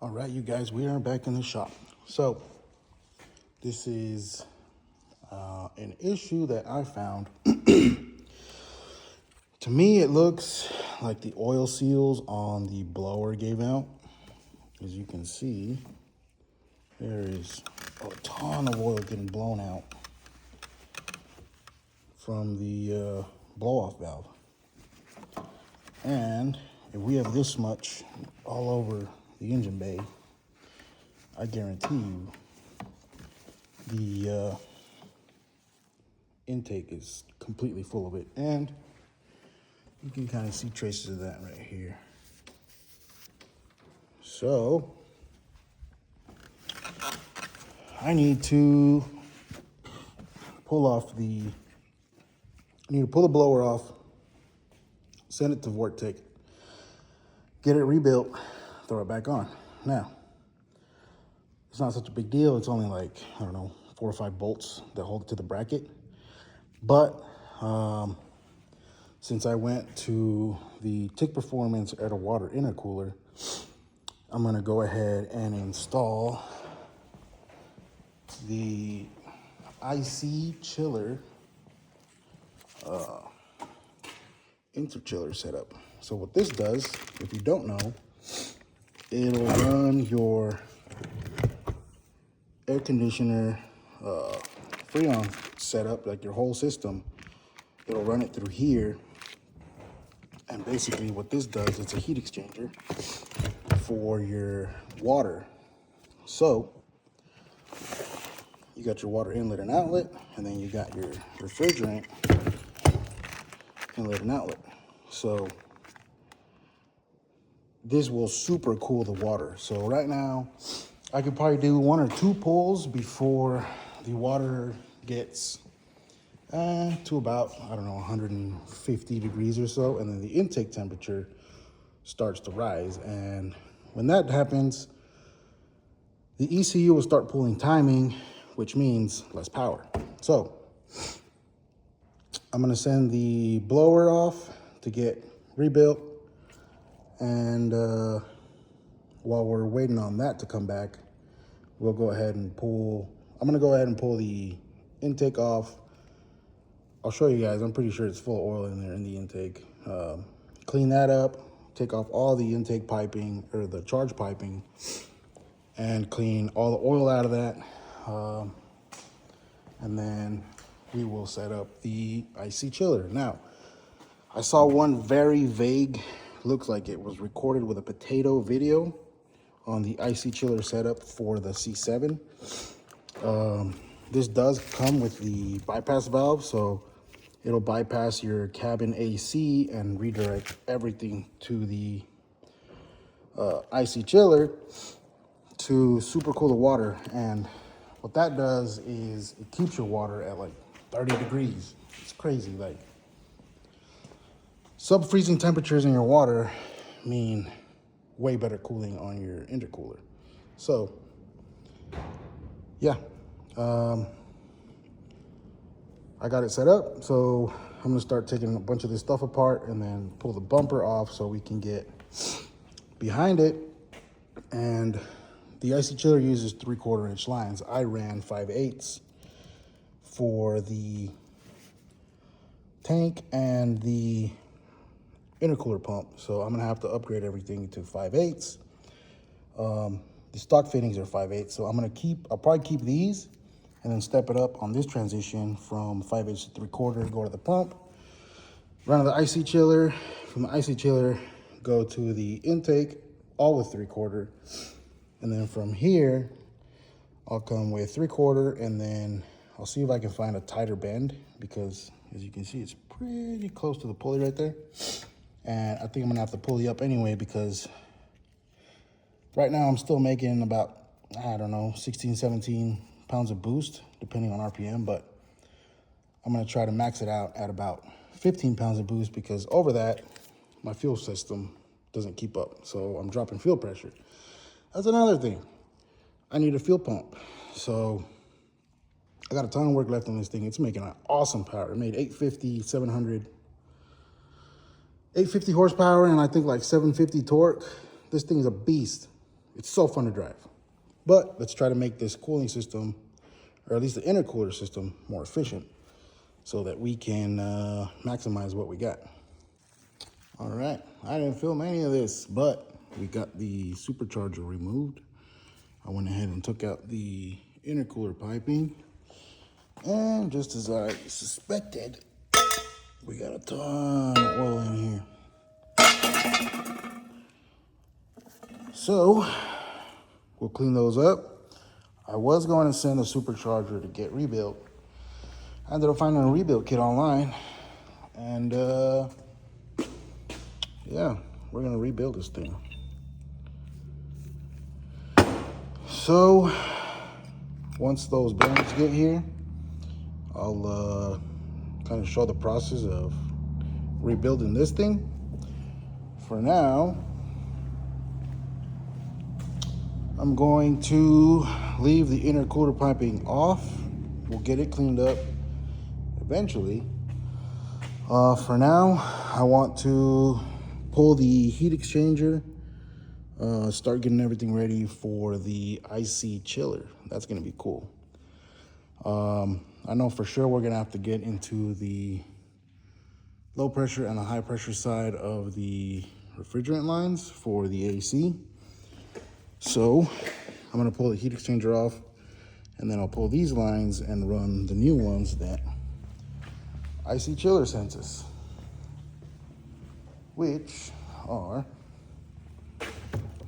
All right, you guys, we are back in the shop. So this is an issue that I found. To me, it looks like the oil seals on the blower gave out. As you can see, there is a ton of oil getting blown out from the blow-off valve. And if we have this much all over the engine bay, I guarantee you the intake is completely full of it. And you can kind of see traces of that right here. So I need to pull the blower off, send it to Vortech, get it rebuilt, throw it back on. Now, it's not such a big deal. It's only like, I don't know, 4 or 5 bolts that hold it to the bracket. But since I went to the TIC Performance Air to Water intercooler, I'm gonna go ahead and install the IC chiller interchiller setup. So what this does, if you don't know, it'll run your air conditioner Freon setup, like your whole system. It'll run it through here. And basically what this does, it's a heat exchanger for your water. So you got your water inlet and outlet, and then you got your refrigerant inlet and outlet. So this will super cool the water. So right now I could probably do 1 or 2 pulls before the water gets to about, I don't know, 150 degrees or so, and then the intake temperature starts to rise. And when that happens, the ECU will start pulling timing, which means less power. So I'm gonna send the blower off to get rebuilt, and while we're waiting on that to come back, we'll go ahead and I'm gonna go ahead and pull the intake off. I'll show you guys. I'm pretty sure it's full of oil in there in the intake. Clean that up, take off all the intake piping, or the charge piping, and clean all the oil out of that. And then we will set up the IC chiller. Now, I saw one very vague, looks like it was recorded with a potato video on the IC chiller setup for the C7. This does come with the bypass valve, so it'll bypass your cabin AC and redirect everything to the IC chiller to super cool the water. And what that does is it keeps your water at like 30 degrees. It's crazy. Like, sub-freezing temperatures in your water mean way better cooling on your intercooler. So yeah, I got it set up. So I'm gonna start taking a bunch of this stuff apart and then pull the bumper off so we can get behind it. And the IC chiller uses 3/4 inch lines. I ran 5/8 for the tank and the intercooler pump. So I'm gonna have to upgrade everything to 5/8. The stock fittings are 5/8. So I'll probably keep these and then step it up on this transition from 5/8 to 3/4, go to the pump, run to the IC chiller, from the IC chiller, go to the intake, all with 3/4. And then from here, I'll come with 3/4, and then I'll see if I can find a tighter bend, because as you can see, it's pretty close to the pulley right there. And I think I'm gonna have to pulley up anyway, because right now I'm still making about, I don't know, 16, 17 pounds of boost, depending on RPM, but I'm gonna try to max it out at about 15 pounds of boost, because over that, my fuel system doesn't keep up. So I'm dropping fuel pressure. That's another thing. I need a fuel pump. So I got a ton of work left on this thing. It's making an awesome power. It made 850, 850 horsepower, and I think like 750 torque. This thing is a beast. It's so fun to drive. But let's try to make this cooling system, or at least the intercooler system, more efficient so that we can maximize what we got. All right, I didn't film any of this, but we got the supercharger removed. I went ahead and took out the intercooler piping. And just as I suspected, we got a ton of oil in here. So we'll clean those up. I was going to send a supercharger to get rebuilt. I ended up finding a rebuild kit online. And yeah, we're gonna rebuild this thing. So once those bearings get here, I'll kind of show the process of rebuilding this thing. For now, I'm going to leave the intercooler piping off. We'll get it cleaned up eventually. For now, I want to pull the heat exchanger, start getting everything ready for the IC chiller. That's gonna be cool. I know for sure we're gonna have to get into the low pressure and the high pressure side of the refrigerant lines for the AC. So I'm gonna pull the heat exchanger off, and then I'll pull these lines and run the new ones that IC chiller sends us, which are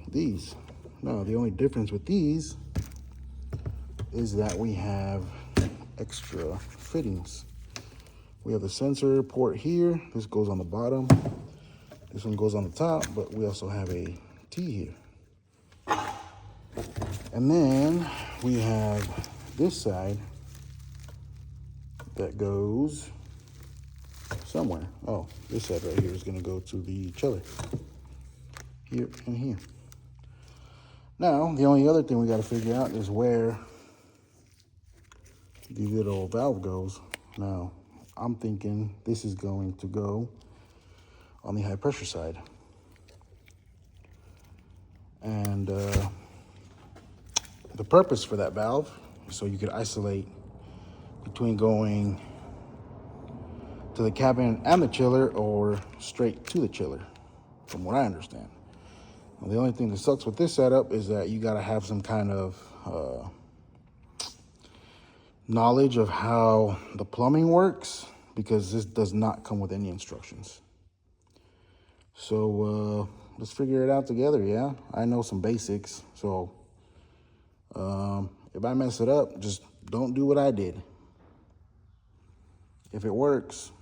these. Now, the only difference with these is that we have extra fittings. We have the sensor port here. This goes on the bottom. This one goes on the top, but we also have a T here. And then we have this side that goes somewhere. Oh, this side right here is gonna go to the chiller. Here and here. Now, the only other thing we gotta figure out is where the little valve goes. Now, I'm thinking this is going to go on the high pressure side. And the purpose for that valve is so you could isolate between going to the cabin and the chiller or straight to the chiller, from what I understand. Well, the only thing that sucks with this setup is that you gotta have some kind of knowledge of how the plumbing works, because this does not come with any instructions. So let's figure it out together, yeah? I know some basics, so if I mess it up, just don't do what I did. If it works,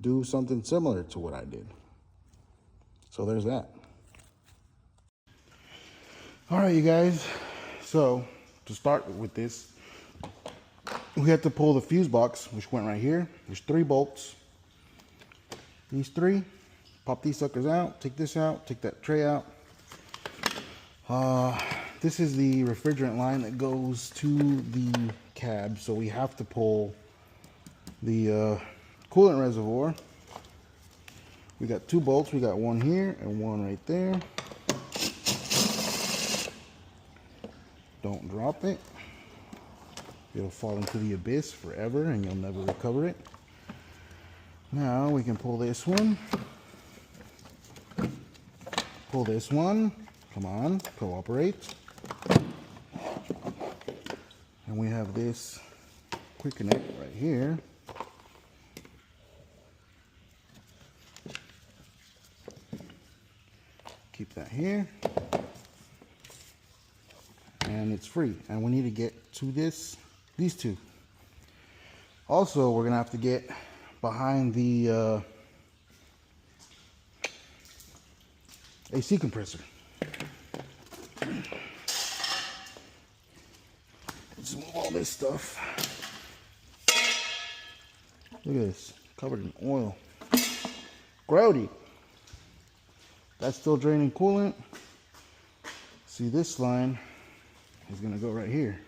do something similar to what I did. So there's that. All right, you guys. So to start with this, we had to pull the fuse box, which went right here. There's 3 bolts. These 3, pop these suckers out, take this out, take that tray out. This is the refrigerant line that goes to the cab, so we have to pull the coolant reservoir. We got 2 bolts. We got one here and one right there. Don't drop it. It'll fall into the abyss forever and you'll never recover it. Now we can pull this one. Pull this one. Come on, cooperate. And we have this quick connect right here. Keep that here. And it's free. And we need to get to these 2. Also, we're gonna have to get behind the AC compressor. Let's move all this stuff. Look at this, covered in oil. Grody. That's still draining coolant. See, this line is gonna go right here.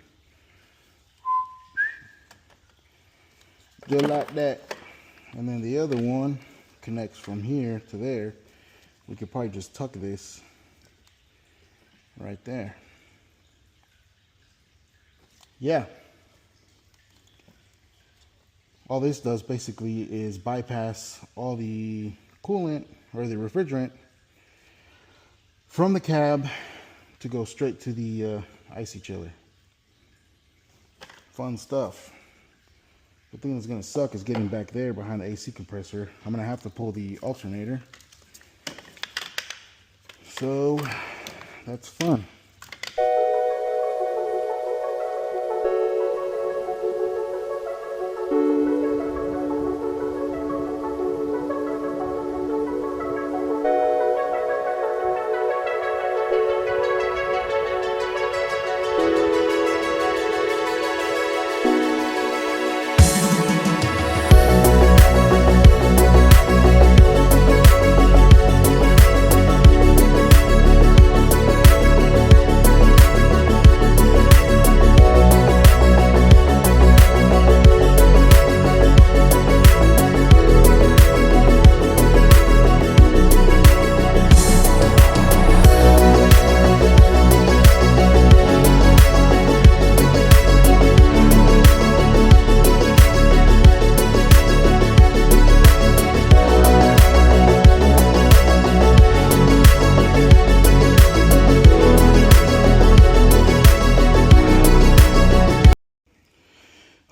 Just like that. And then the other one connects from here to there. We could probably just tuck this right there. Yeah. All this does basically is bypass all the coolant or the refrigerant from the cab to go straight to the icy chiller. Fun stuff. The thing that's going to suck is getting back there behind the AC compressor. I'm going to have to pull the alternator. So that's fun.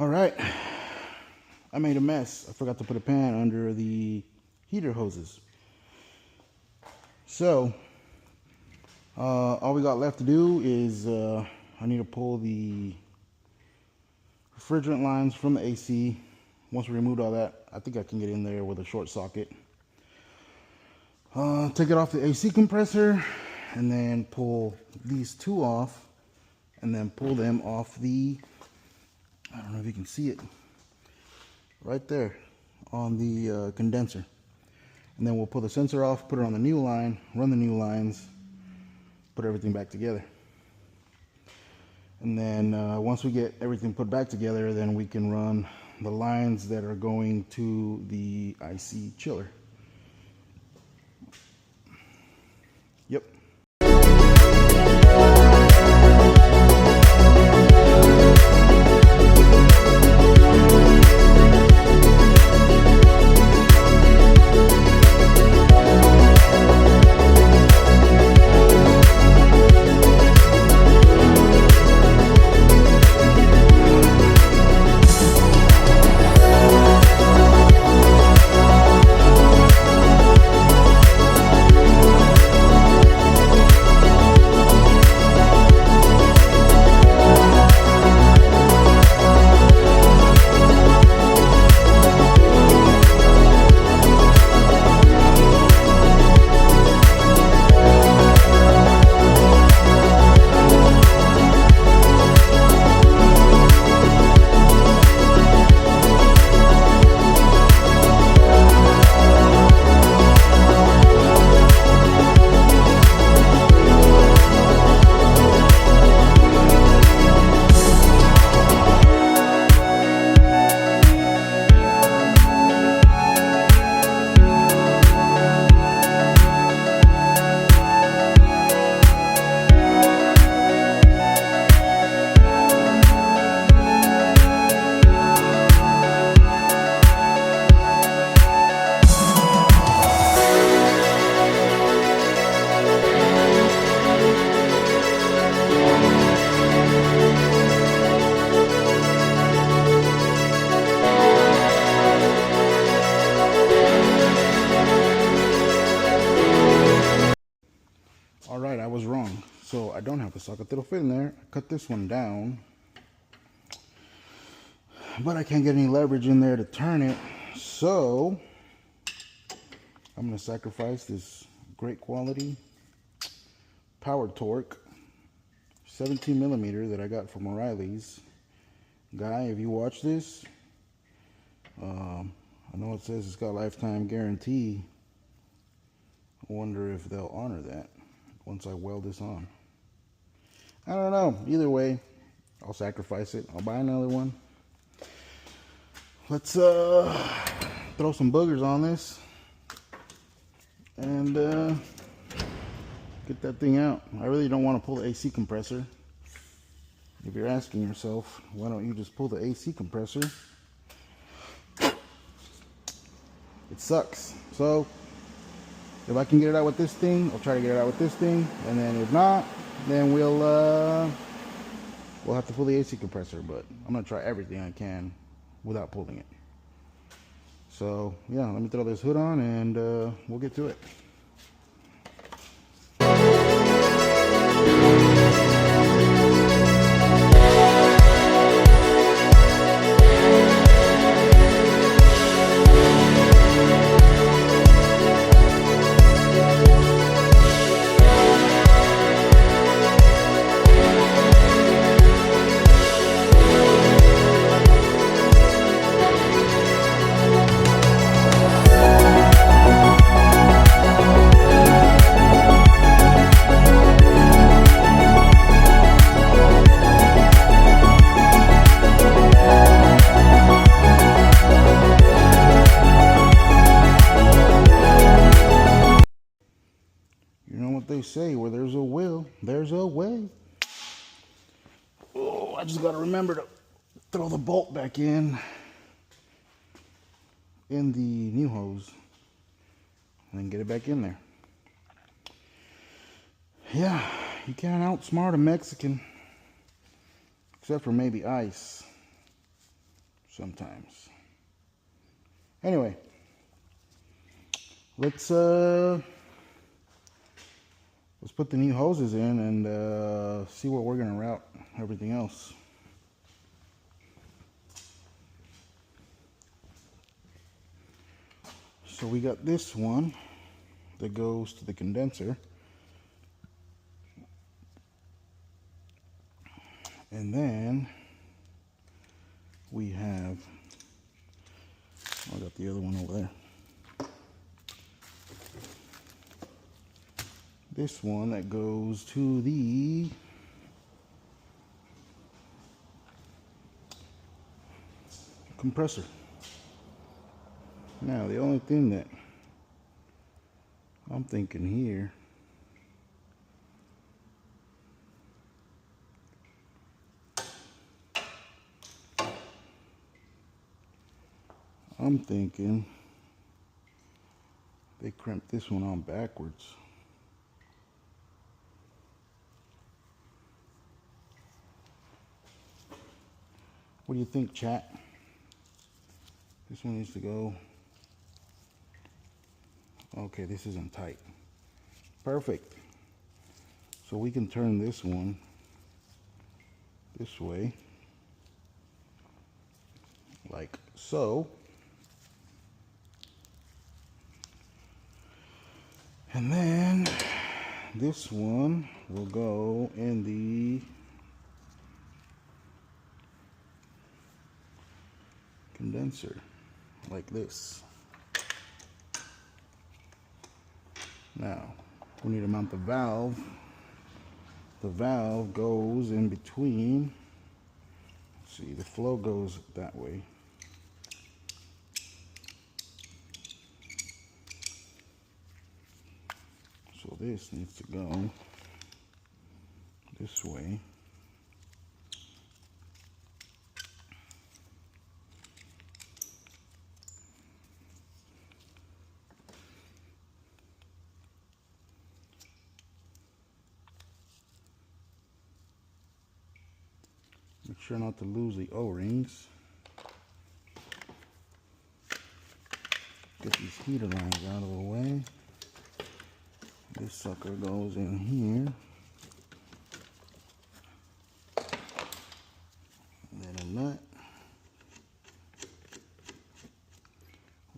Alright, I made a mess. I forgot to put a pan under the heater hoses. So, all we got left to do is I need to pull the refrigerant lines from the AC. Once we removed all that, I think I can get in there with a short socket. Take it off the AC compressor and then pull these two off and then pull them off the, I don't know if you can see it, right there on the condenser. And then we'll pull the sensor off, put it on the new line, run the new lines, put everything back together. And then once we get everything put back together, then we can run the lines that are going to the IC chiller. Yep. Alright, I was wrong. So I don't have the socket that'll fit in there. I cut this one down, but I can't get any leverage in there to turn it. So I'm going to sacrifice this great quality power torque 17 millimeter that I got from O'Reilly's. Guy, if you watch this, I know it says it's got lifetime guarantee. I wonder if they'll honor that once I weld this on. I don't know. Either way, I'll sacrifice it. I'll buy another one. Let's throw some boogers on this and get that thing out. I really don't want to pull the AC compressor. If you're asking yourself, why don't you just pull the AC compressor? It sucks. So if I can get it out with this thing, I'll try to get it out with this thing, and then if not, then we'll have to pull the AC compressor. But I'm gonna try everything I can without pulling it. So yeah, let me throw this hood on and we'll get to it. They say where there's a will, there's a way. Oh, I just got to remember to throw the bolt back in the new hose and then get it back in there. Yeah, you can't outsmart a Mexican, except for maybe ice sometimes. Anyway, let's put the new hoses in and see where we're gonna route everything else. So we got this one that goes to the condenser, and then we have, I got the other one over there. This one that goes to the compressor. Now the only thing that I'm thinking here, I'm thinking they crimped this one on backwards. What do you think, chat? This one needs to go. Okay, this isn't tight. Perfect. So we can turn this one this way, like so. And then this one will go in the condenser, like this. Now, we need to mount the valve. The valve goes in between. Let's see, the flow goes that way. So this needs to go this way. Make sure not to lose the O-rings. Get these heater lines out of the way. This sucker goes in here. And then a nut.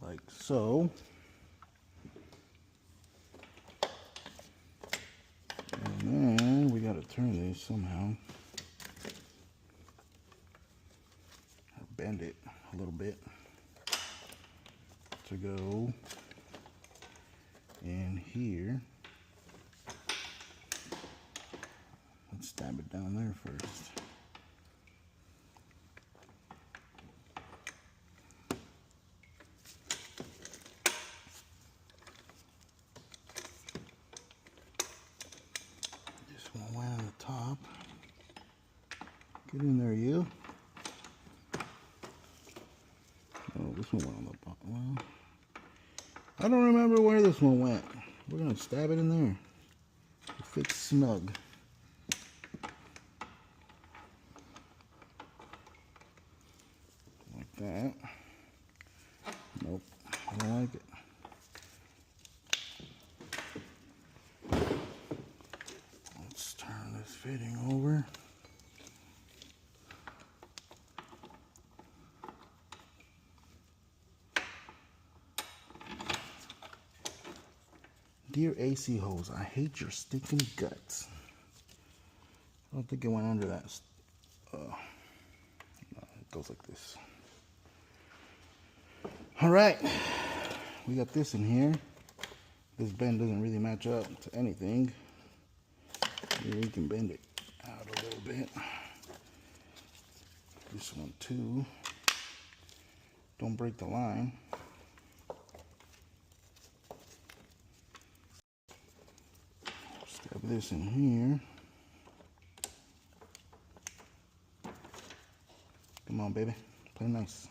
Like so. And then we gotta turn this somehow. Bend it a little bit to go in here. Let's stab it down there first. Get in there, you. Oh, this one went on the bottom. Well, I don't remember where this one went. We're gonna stab it in there. It fits snug. Like that. Nope, I don't like it. Let's turn this fitting over. Dear AC hose, I hate your stinking guts. I don't think it went under that. No, it goes like this. All right, we got this in here. This bend doesn't really match up to anything. Maybe we can bend it out a little bit. This one too. Don't break the line. Stab this in here. Come on, baby. Play nice.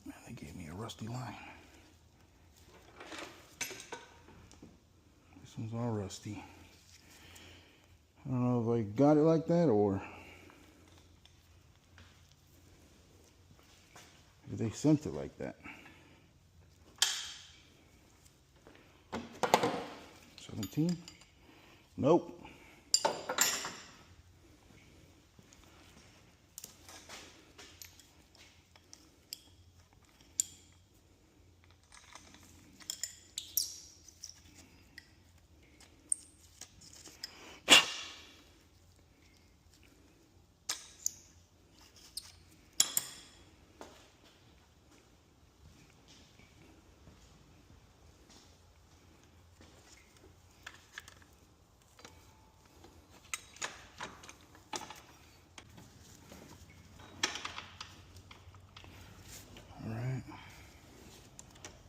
Man, they gave me a rusty line. This one's all rusty. I don't know if I got it like that or if they sent it like that. 17? Nope.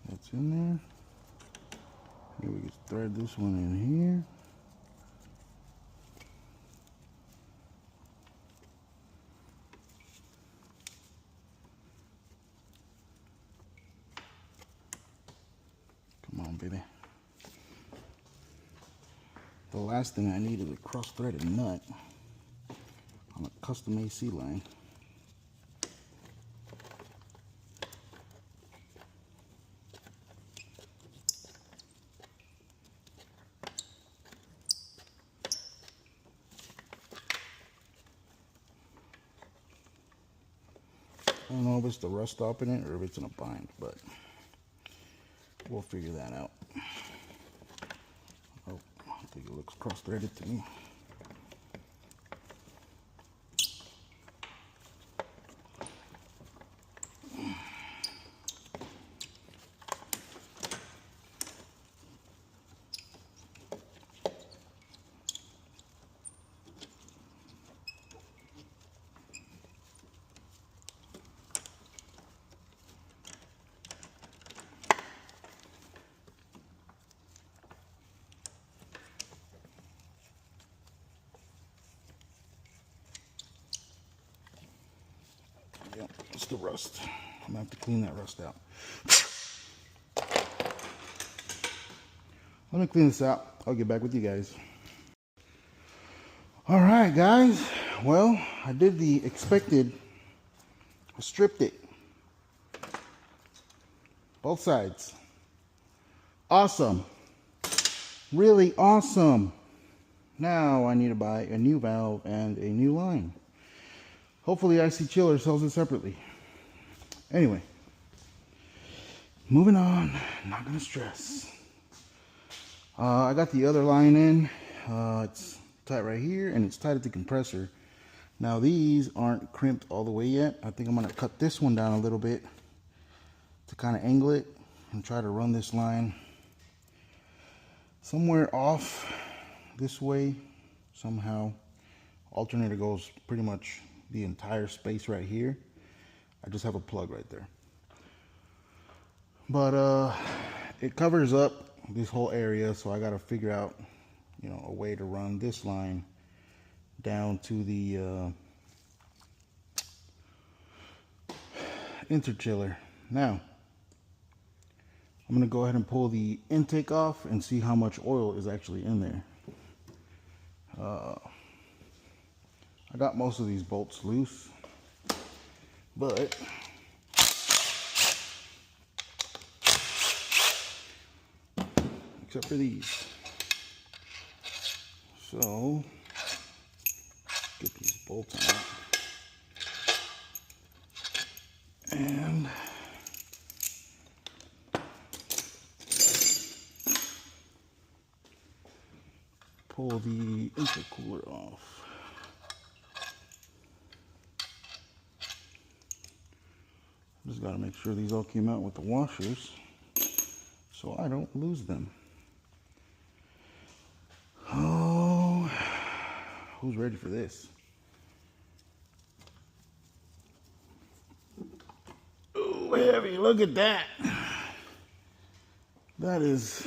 That's in there. Here we can thread this one in here. Come on, baby. The last thing I need is a cross-threaded nut on a custom AC line. I don't know if it's the rust stopping it or if it's in a bind, but we'll figure that out. Oh, I think it looks cross-threaded to me. Yep, it's the rust. I'm gonna have to clean that rust out. Let me clean this out. I'll get back with you guys. All right, guys. Well, I did the expected. I stripped it. Both sides. Awesome. Really awesome. Now I need to buy a new valve and a new line. Hopefully IC Chiller sells it separately. Anyway, moving on. Not gonna stress. I got the other line in. It's tight right here and it's tight at the compressor. Now these aren't crimped all the way yet. I think I'm gonna cut this one down a little bit to kind of angle it and try to run this line somewhere off this way somehow. Alternator goes pretty much the entire space right here. I just have a plug right there. But it covers up this whole area, so I got to figure out, you know, a way to run this line down to the interchiller. Now, I'm going to go ahead and pull the intake off and see how much oil is actually in there. I got most of these bolts loose, but except for these. So, get these bolts out. And pull the intercooler off. Just got to make sure these all came out with the washers so I don't lose them. Oh, who's ready for this? Oh, heavy, look at that. That is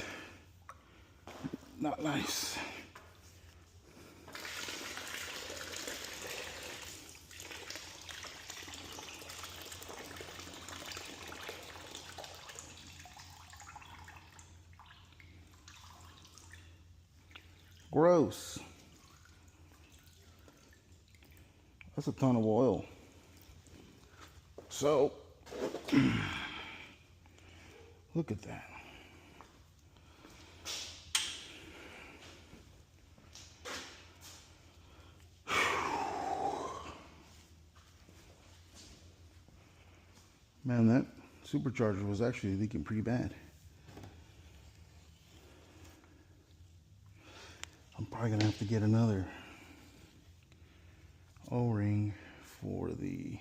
not nice. Gross. That's a ton of oil. So, look at that. Man, that supercharger was actually leaking pretty bad. I'm probably gonna have to get another O-ring for the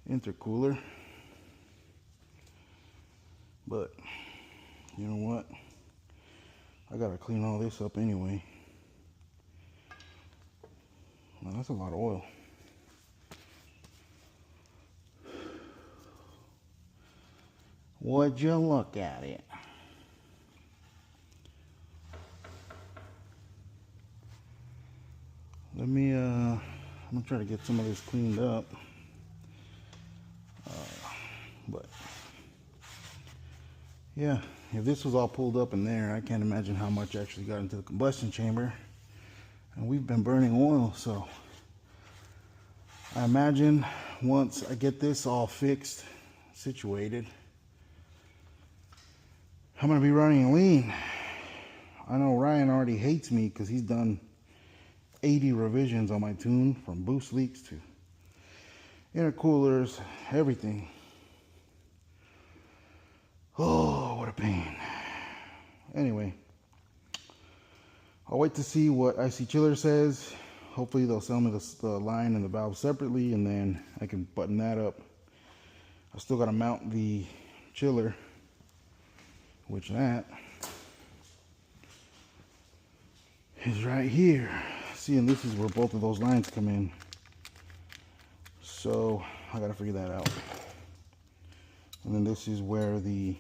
intercooler, but you know what, I gotta clean all this up anyway. Now, that's a lot of oil. Would you look at it? Let me, I'm gonna try to get some of this cleaned up. But yeah, if this was all pulled up in there, I can't imagine how much actually got into the combustion chamber. And we've been burning oil, so I imagine once I get this all fixed, situated, I'm gonna be running lean. I know Ryan already hates me because he's done 80 revisions on my tune, from boost leaks to intercoolers, everything. Oh, what a pain. Anyway, I'll wait to see what IC Chiller says. Hopefully they'll sell me the line and the valve separately, and then I can button that up. I still got to mount the chiller, which that is right here. See, and this is where both of those lines come in. So I got to figure that out. And then this is where the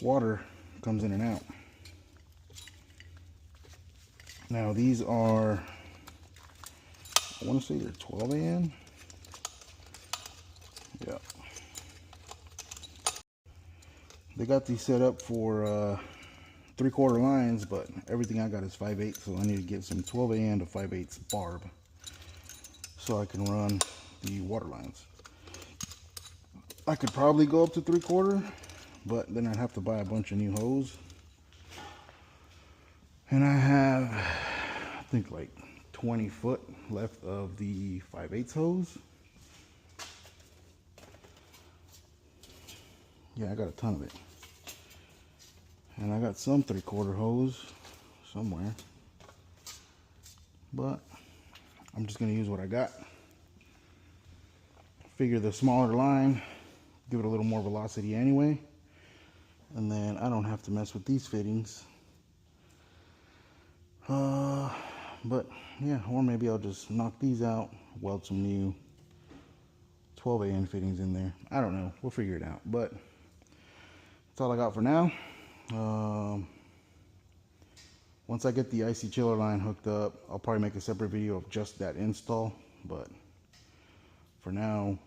water comes in and out. Now these are, I want to say they're 12 AN. Yeah. They got these set up for 3/4 lines, but everything I got is 5/8, so I need to get some 12 AN to 5/8 barb so I can run the water lines. I could probably go up to 3/4, but then I'd have to buy a bunch of new hose. And I have, I think, like 20 foot left of the 5/8 hose. Yeah, I got a ton of it. And I got some 3/4 hose somewhere. But I'm just gonna use what I got. Figure the smaller line, give it a little more velocity anyway. And then I don't have to mess with these fittings. But yeah, or maybe I'll just knock these out, weld some new 12 AN fittings in there. I don't know, we'll figure it out. But that's all I got for now. Once I get the IC chiller line hooked up, I'll probably make a separate video of just that install. But for now,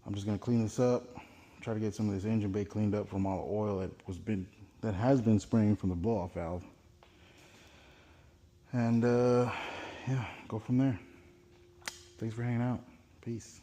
I'm just gonna clean this up, try to get some of this engine bay cleaned up from all the oil that has been spraying from the blow-off valve, and yeah, go from there. Thanks for hanging out. Peace.